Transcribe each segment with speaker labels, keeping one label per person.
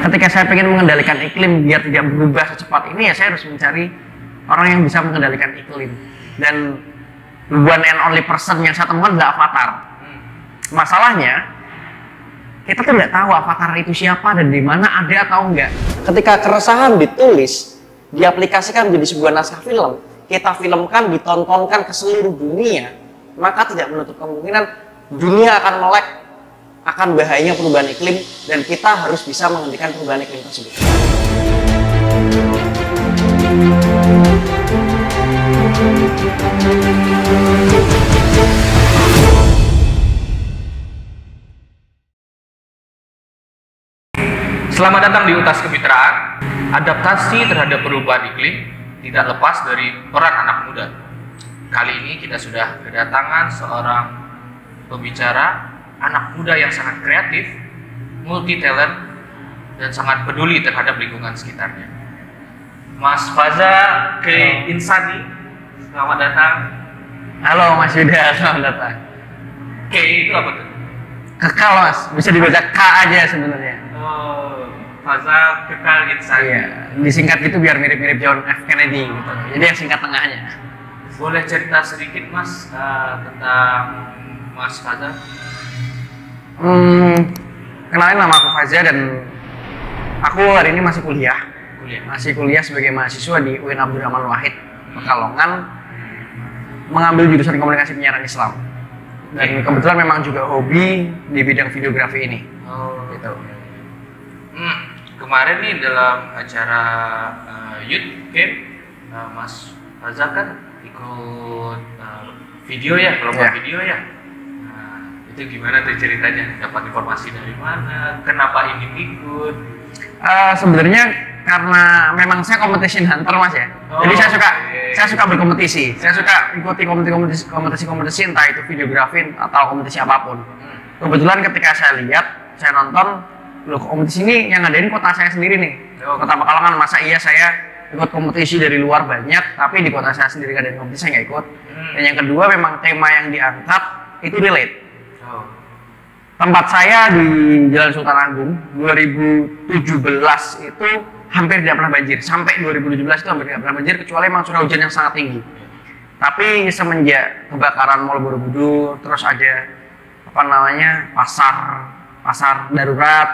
Speaker 1: Ketika saya ingin mengendalikan iklim biar tidak berubah secepat ini, ya saya harus mencari orang yang bisa mengendalikan iklim. Dan one and only person yang saya temukan adalah avatar. Masalahnya, kita tuh nggak tahu avatar itu siapa dan di mana ada atau enggak. Ketika keresahan ditulis, diaplikasikan menjadi sebuah naskah film, kita filmkan, ditontonkan ke seluruh dunia, maka tidak menutup kemungkinan dunia akan melek akan bahayanya perubahan iklim, dan kita harus bisa menghentikan perubahan iklim tersebut.
Speaker 2: Selamat datang di UTAS Kemitraan. Adaptasi terhadap perubahan iklim tidak lepas dari peran anak muda. Kali ini kita sudah kedatangan seorang pembicara, anak muda yang sangat kreatif, multi talent, dan sangat peduli terhadap lingkungan sekitarnya. Mas Faza K. Insani, selamat datang.
Speaker 1: Halo Mas Yuda, selamat datang.
Speaker 2: K itu apa tuh?
Speaker 1: Kekal Mas, bisa dibaca K aja sebenarnya.
Speaker 2: Oh, Faza Kekal Insani.
Speaker 1: Iya, disingkat gitu biar mirip-mirip John F. Kennedy gitu. Jadi yang singkat tengahnya.
Speaker 2: Boleh cerita sedikit Mas tentang Mas Faza?
Speaker 1: Kenalin, nama aku Faza dan aku hari ini masih kuliah. Masih kuliah sebagai mahasiswa di UIN Abdurrahman Wahid, Pekalongan, mengambil jurusan komunikasi penyiaran Islam. Dan kebetulan memang juga hobi di bidang videografi ini.
Speaker 2: Oh,
Speaker 1: gitu.
Speaker 2: Kemarin nih dalam acara Youth Camp, Mas Faza kan ikut video ya, kelompok video ya. Itu gimana tuh ceritanya? Dapat informasi dari mana? Kenapa ingin ikut?
Speaker 1: Sebenarnya karena memang saya competition hunter Mas ya. Jadi saya suka berkompetisi. Saya suka ikuti kompetisi entah itu videografi atau kompetisi apapun. Kebetulan ketika saya lihat, saya nonton, loh kompetisi ini yang ngadain kota saya sendiri nih. Kota Pekalongan, masa iya saya ikut kompetisi dari luar banyak, tapi di kota saya sendiri ngadain kompetisi saya nggak ikut. Dan yang kedua memang tema yang diangkat itu relate. Tempat saya di Jalan Sultan Agung 2017 itu hampir tidak pernah banjir. Sampai 2017 itu hampir tidak pernah banjir kecuali memang curah hujan yang sangat tinggi. Tapi semenjak kebakaran Mall Borobudur, terus ada pasar darurat,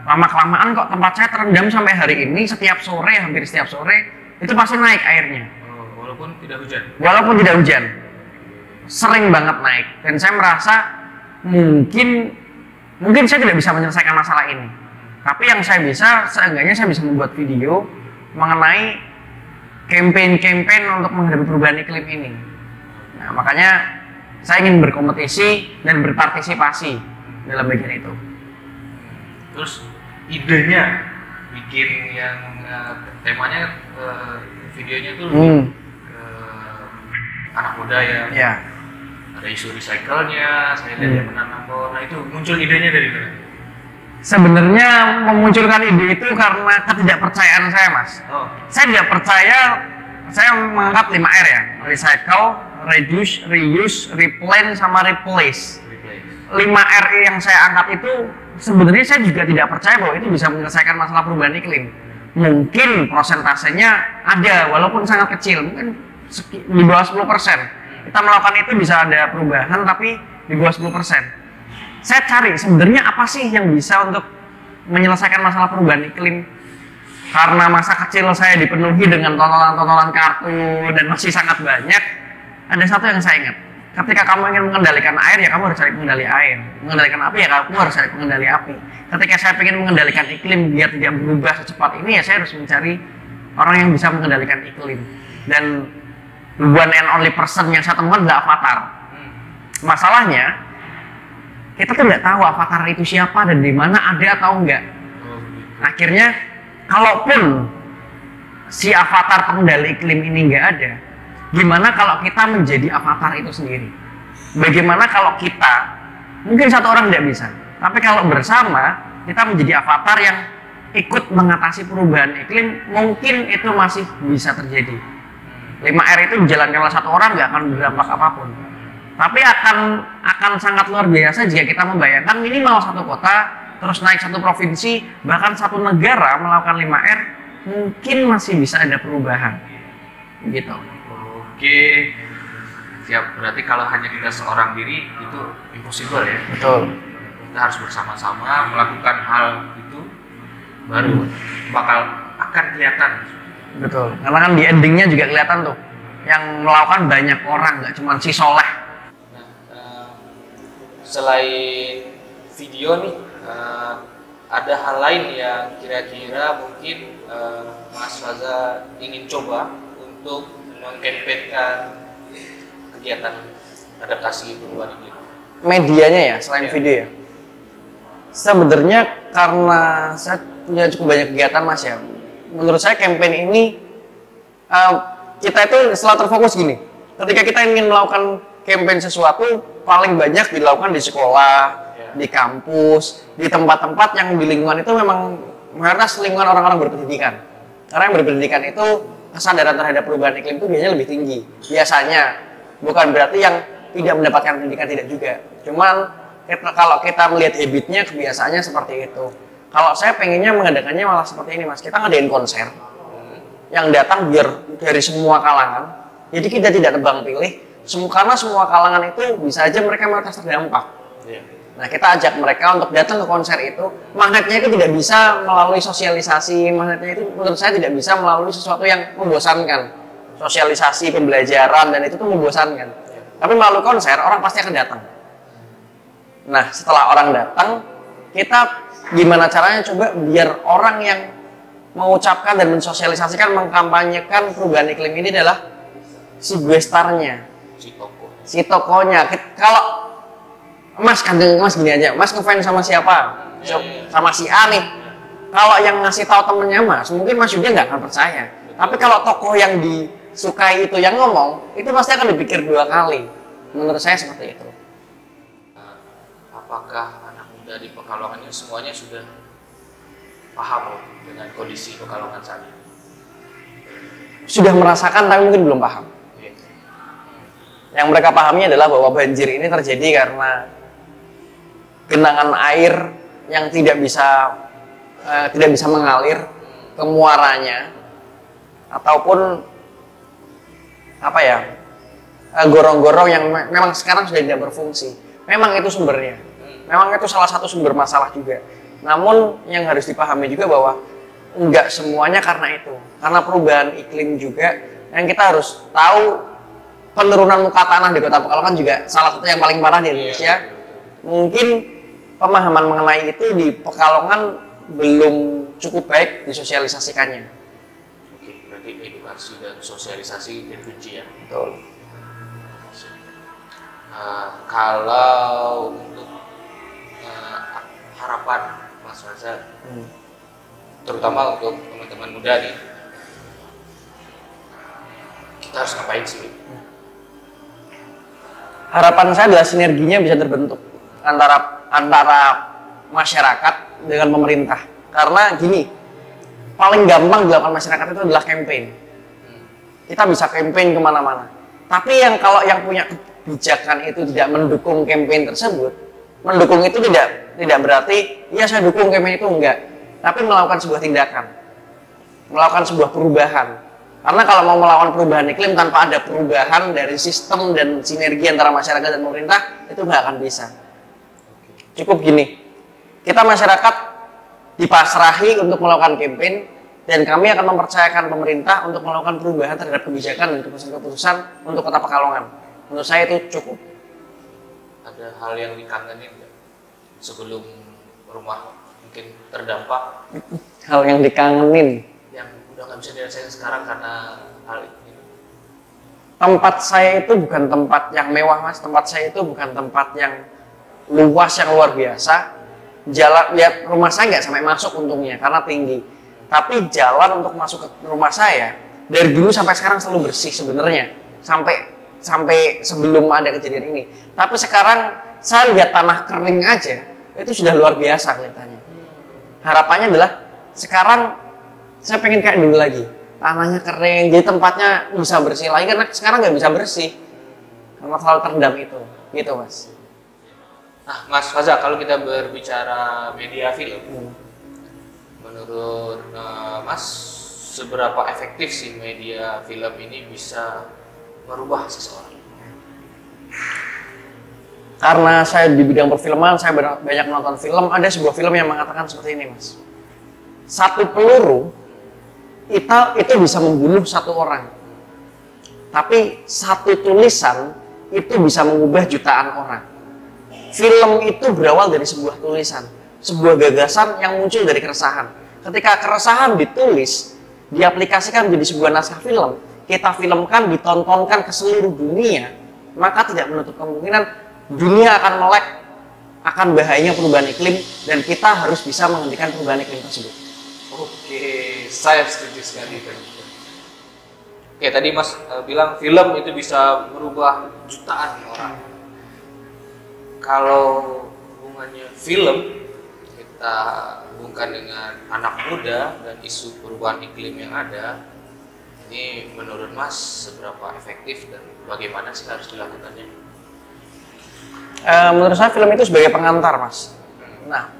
Speaker 1: lama-kelamaan kok tempat saya terendam sampai hari ini. Hampir setiap sore itu pasti naik airnya.
Speaker 2: Walaupun tidak hujan.
Speaker 1: Walaupun tidak hujan, sering banget naik. Dan saya merasa mungkin saya tidak bisa menyelesaikan masalah ini, tapi yang saya bisa, seenggaknya saya bisa membuat video mengenai campaign untuk menghadapi perubahan iklim ini. Nah, makanya saya ingin berkompetisi dan berpartisipasi dalam bagian itu.
Speaker 2: Terus idenya bikin yang temanya videonya tuh ke anak muda ya. Ada isu recycle-nya, saya lihat dia menanam pohon. Nah, itu muncul idenya dari mana?
Speaker 1: Sebenarnya memunculkan ide itu karena ketidakpercayaan saya, Mas. Saya tidak percaya, saya mengangkat 5R ya. Recycle, reduce, reuse, replan, sama replace. 5R yang saya angkat itu sebenarnya saya juga tidak percaya bahwa itu bisa menyelesaikan masalah perubahan iklim. Mungkin prosentasenya ada, walaupun sangat kecil, mungkin di bawah 10%. Kita melakukan itu bisa ada perubahan, tapi di bawah 10%. Saya cari sebenarnya apa sih yang bisa untuk menyelesaikan masalah perubahan iklim. Karena masa kecil saya dipenuhi dengan tontonan-tontonan kartun dan masih sangat banyak, ada satu yang saya ingat. Ketika kamu ingin mengendalikan air, ya kamu harus cari pengendali air. Mengendalikan api, ya kamu harus cari pengendali api. Ketika saya ingin mengendalikan iklim biar tidak berubah secepat ini, ya saya harus mencari orang yang bisa mengendalikan iklim. Dan one and only person yang saya temukan adalah avatar. Masalahnya, kita tuh nggak tahu avatar itu siapa dan di mana ada atau enggak. Akhirnya, kalaupun si avatar pengendali iklim ini nggak ada, gimana kalau kita menjadi avatar itu sendiri? Bagaimana kalau kita, mungkin satu orang tidak bisa, tapi kalau bersama, kita menjadi avatar yang ikut mengatasi perubahan iklim, mungkin itu masih bisa terjadi. 5R itu dijalankan oleh satu orang nggak akan berdampak apapun, tapi akan sangat luar biasa jika kita membayangkan minimal satu kota terus naik satu provinsi, bahkan satu negara melakukan 5R, mungkin masih bisa ada perubahan. Gitu.
Speaker 2: Oke, siap. Berarti kalau hanya kita seorang diri itu impossible ya?
Speaker 1: Betul.
Speaker 2: Kita harus bersama-sama melakukan hal itu, baru akan kelihatan.
Speaker 1: Betul. Karena kan di endingnya juga kelihatan tuh, yang melakukan banyak orang, nggak cuma si soleh.
Speaker 2: Nah, selain video nih, ada hal lain yang kira-kira mungkin Mas Faza ingin coba untuk mengkampanyekan kegiatan adaptasi perubahan iklim? Medianya
Speaker 1: ya, selain video ya. Sebenarnya karena saya punya cukup banyak kegiatan Mas ya. Menurut saya campaign ini kita itu selalu terfokus gini. Ketika kita ingin melakukan campaign sesuatu, paling banyak dilakukan di sekolah, di kampus, di tempat-tempat yang di lingkungan itu memang mayoritas lingkungan orang-orang berpendidikan. Karena yang berpendidikan itu kesadaran terhadap perubahan iklim itu biasanya lebih tinggi. Biasanya, bukan berarti yang tidak mendapatkan pendidikan, tidak juga. Cuman kalau kita melihat habitnya, kebiasaannya seperti itu. Kalau saya pengennya mengadakannya malah seperti ini Mas, kita ngadain konser yang datang biar dari semua kalangan. Jadi kita tidak tebang pilih, karena semua kalangan itu bisa aja mereka merasa terdampak. Nah, kita ajak mereka untuk datang ke konser itu. Magnetnya itu tidak bisa melalui sosialisasi, magnetnya itu menurut saya tidak bisa melalui sesuatu yang membosankan. Sosialisasi, pembelajaran, dan itu tuh membosankan. Tapi melalui konser, orang pasti akan datang. Nah, setelah orang datang, kita gimana caranya coba biar orang yang mengucapkan dan mensosialisasikan, mengkampanyekan perubahan iklim ini adalah si gestarnya, si tokonya. Kalau Mas gini aja, Mas ngefans sama siapa? Sama si A nih. Kalau yang ngasih tahu temennya Mas, mungkin Mas juga nggak akan percaya. Tapi kalau tokoh yang disukai itu yang ngomong, itu pasti akan dipikir 2 kali. Menurut saya seperti itu.
Speaker 2: Apakah anak muda di Pekalongan ini semuanya sudah paham dengan kondisi Pekalongan saat ini?
Speaker 1: Sudah merasakan tapi mungkin belum paham. Yang mereka pahami adalah bahwa banjir ini terjadi karena genangan air yang tidak bisa mengalir ke muaranya, ataupun gorong-gorong yang memang sekarang sudah tidak berfungsi. Memang itu sumbernya, memang itu salah satu sumber masalah juga. Namun yang harus dipahami juga bahwa enggak semuanya karena itu, karena perubahan iklim juga. Yang kita harus tahu, penurunan muka tanah di Kota Pekalongan juga salah satu yang paling parah di Indonesia. Mungkin pemahaman mengenai itu di Pekalongan belum cukup baik disosialisasikannya.
Speaker 2: Oke, berarti edukasi dan sosialisasi itu kunci ya.
Speaker 1: Betul.
Speaker 2: Kalau untuk harapan Mas Faza, terutama untuk teman-teman muda nih, kita harus ngapain sih?
Speaker 1: Harapan saya adalah sinerginya bisa terbentuk antara masyarakat dengan pemerintah. Karena gini, paling gampang dilakukan masyarakat itu adalah campaign. Kita bisa campaign kemana-mana. Tapi kalau yang punya kebijakan itu tidak mendukung campaign tersebut, mendukung itu tidak berarti ya saya dukung campaign itu, enggak. Tapi melakukan sebuah tindakan, melakukan sebuah perubahan. Karena kalau mau melawan perubahan iklim tanpa ada perubahan dari sistem dan sinergi antara masyarakat dan pemerintah, itu nggak akan bisa. Cukup gini, kita masyarakat dipasrahi untuk melakukan campaign, dan kami akan mempercayakan pemerintah untuk melakukan perubahan terhadap kebijakan dan keputusan-keputusan untuk Kota Pekalongan. Menurut saya itu cukup.
Speaker 2: Ada hal yang dikangenin nggak sebelum rumah mungkin terdampak?
Speaker 1: Hal yang dikangenin?
Speaker 2: Yang udah nggak bisa dirasain sekarang karena hal ini.
Speaker 1: Tempat saya itu bukan tempat yang mewah Mas, tempat saya itu bukan tempat yang luas yang luar biasa. Jalan, lihat rumah saya nggak sampai masuk untungnya karena tinggi. Tapi jalan untuk masuk ke rumah saya dari dulu sampai sekarang selalu bersih sebenarnya, sampai sebelum ada kejadian ini. Tapi sekarang saya lihat tanah kering aja itu sudah luar biasa kelihatannya. Harapannya adalah sekarang saya pengen kayak dulu lagi, tanahnya kering, jadi tempatnya bisa bersih lagi, karena sekarang nggak bisa bersih karena terlalu terendam itu, gitu Mas.
Speaker 2: Nah, Mas Faza, kalau kita berbicara media film, menurut Mas, seberapa efektif sih media film ini bisa merubah seseorang?
Speaker 1: Karena saya di bidang perfilman, saya banyak nonton film. Ada sebuah film yang mengatakan seperti ini, Mas. Satu peluru itu bisa membunuh satu orang. Tapi satu tulisan itu bisa mengubah jutaan orang. Film itu berawal dari sebuah tulisan, sebuah gagasan yang muncul dari keresahan. Ketika keresahan ditulis, diaplikasikan menjadi sebuah naskah film, kita filmkan, ditontonkan ke seluruh dunia, maka tidak menutup kemungkinan dunia akan melek akan bahayanya perubahan iklim, dan kita harus bisa menghentikan perubahan iklim tersebut.
Speaker 2: Oke, saya setuju sekali. Oke, tadi Mas bilang film itu bisa merubah jutaan orang. Kalau hubungannya film kita hubungkan dengan anak muda dan isu perubahan iklim yang ada, ini menurut Mas seberapa efektif dan bagaimana sih harus dilakukannya?
Speaker 1: Menurut saya film itu sebagai pengantar, Mas. Nah,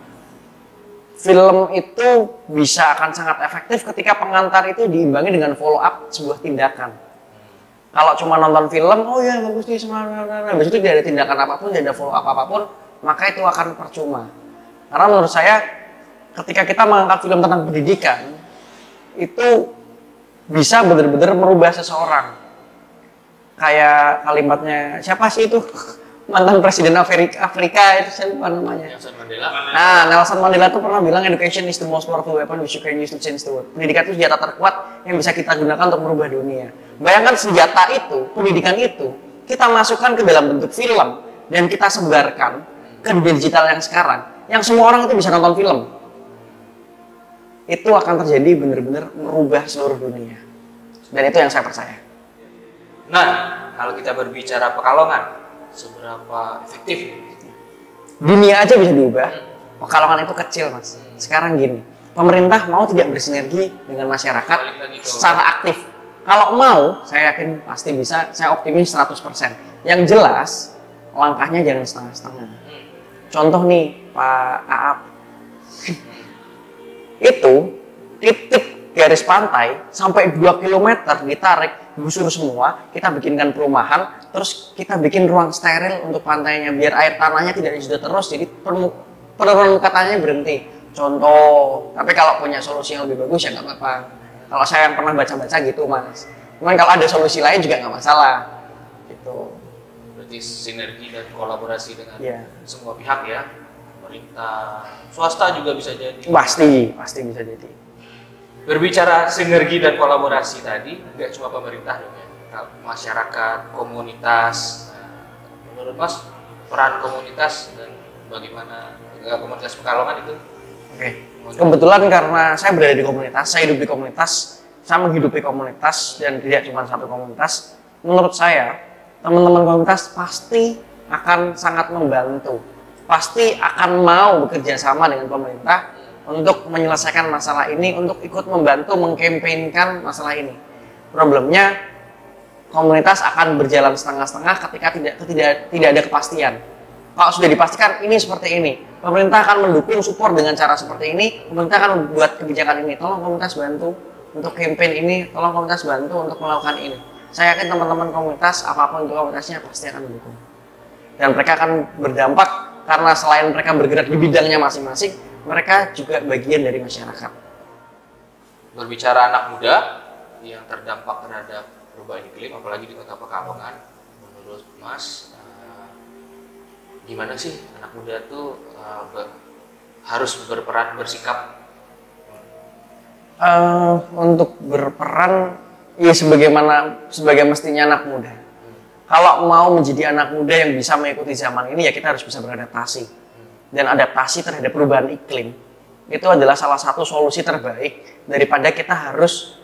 Speaker 1: film itu bisa akan sangat efektif ketika pengantar itu diimbangi dengan follow up sebuah tindakan. Kalau cuma nonton film, oh ya bagus nih semangat, habis itu tidak ada tindakan apapun, tidak ada follow up apapun, maka itu akan percuma. Karena menurut saya, ketika kita mengangkat film tentang pendidikan, itu bisa benar-benar merubah seseorang. Kayak kalimatnya siapa sih itu? Mantan presiden Afrika itu saya lupa namanya.
Speaker 2: Nelson Mandela.
Speaker 1: Nah, Nelson Mandela tuh pernah bilang education is the most powerful weapon which you can use to change the world. Pendidikan itu senjata terkuat yang bisa kita gunakan untuk merubah dunia. Bayangkan senjata itu, pendidikan itu, kita masukkan ke dalam bentuk film dan kita sebarkan ke digital yang sekarang, yang semua orang itu bisa nonton film. Itu akan terjadi benar-benar merubah seluruh dunia. Dan itu yang saya percaya.
Speaker 2: Nah, kalau kita berbicara Pekalongan, seberapa efektif?
Speaker 1: Dunia aja bisa diubah. Pekalongan itu kecil, Mas. Sekarang gini, pemerintah mau tidak bersinergi dengan masyarakat secara aktif. Kalau mau, saya yakin pasti bisa. Saya optimis 100%. Yang jelas, langkahnya jangan setengah-setengah. Contoh nih, Pak Aap. Itu titik garis pantai sampai 2 km ditarik, busur semua, kita bikinkan perumahan, terus kita bikin ruang steril untuk pantainya biar air tanahnya tidak disedot terus, jadi penurunan katanya berhenti. Contoh, tapi kalau punya solusi yang lebih bagus ya nggak apa-apa. Kalau saya yang pernah baca-baca gitu, Mas. Cuman kalau ada solusi lain juga nggak masalah. Gitu.
Speaker 2: Berarti sinergi dan kolaborasi dengan semua pihak ya, pemerintah, swasta juga bisa jadi.
Speaker 1: Pasti bisa jadi.
Speaker 2: Berbicara sinergi dan kolaborasi tadi, nggak cuma pemerintah dong ya, masyarakat, komunitas. Menurut Mas, peran komunitas dan bagaimana komunitas Pekalongan itu?
Speaker 1: Oke. Kebetulan karena saya berada di komunitas, saya hidup di komunitas, saya menghidupi komunitas dan tidak cuma satu komunitas. Menurut saya, teman-teman komunitas pasti akan sangat membantu, pasti akan mau bekerja sama dengan pemerintah untuk menyelesaikan masalah ini, untuk ikut membantu mengkampanyekan masalah ini. Problemnya, komunitas akan berjalan setengah-setengah ketika tidak ada kepastian. Kalau sudah dipastikan ini seperti ini, pemerintah akan mendukung, support dengan cara seperti ini, pemerintah akan membuat kebijakan ini. Tolong komunitas bantu untuk campaign ini, tolong komunitas bantu untuk melakukan ini. Saya yakin teman-teman komunitas, apapun itu komunitasnya pasti akan mendukung. Dan mereka akan berdampak karena selain mereka bergerak di bidangnya masing-masing, mereka juga bagian dari masyarakat.
Speaker 2: Berbicara anak muda yang terdampak terhadap perubahan iklim, apalagi di Kota Pekalongan, menurut Mas, gimana sih anak muda tuh harus berperan, bersikap?
Speaker 1: Untuk berperan, ya sebagai mestinya anak muda. Kalau mau menjadi anak muda yang bisa mengikuti zaman ini, ya kita harus bisa beradaptasi. Dan adaptasi terhadap perubahan iklim itu adalah salah satu solusi terbaik daripada kita harus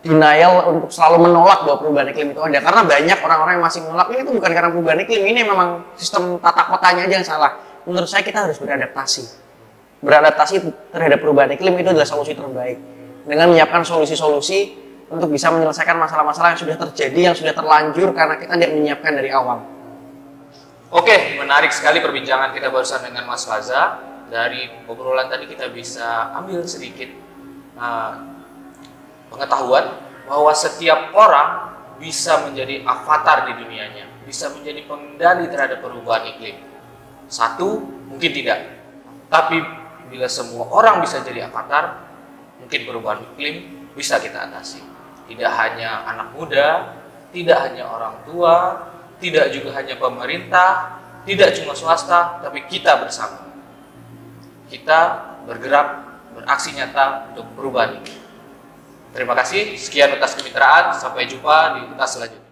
Speaker 1: denial untuk selalu menolak bahwa perubahan iklim itu ada. Karena banyak orang-orang yang masih menolak, ini itu bukan karena perubahan iklim, ini memang sistem tata kotanya aja yang salah. Menurut saya kita harus beradaptasi. Beradaptasi terhadap perubahan iklim itu adalah solusi terbaik. Dengan menyiapkan solusi-solusi untuk bisa menyelesaikan masalah-masalah yang sudah terjadi, yang sudah terlanjur karena kita tidak menyiapkan dari awal.
Speaker 2: Oke, menarik sekali perbincangan kita barusan dengan Mas Faza. Dari obrolan tadi kita bisa ambil sedikit pengetahuan bahwa setiap orang bisa menjadi avatar di dunianya, bisa menjadi pengendali terhadap perubahan iklim. Satu, mungkin tidak. Tapi bila semua orang bisa jadi avatar, mungkin perubahan iklim bisa kita atasi. Tidak hanya anak muda, tidak hanya orang tua, tidak juga hanya pemerintah, tidak cuma swasta, tapi kita bersama. Kita bergerak, beraksi nyata untuk perubahan ini. Terima kasih, sekian Utas Kemitraan, sampai jumpa di Utas selanjutnya.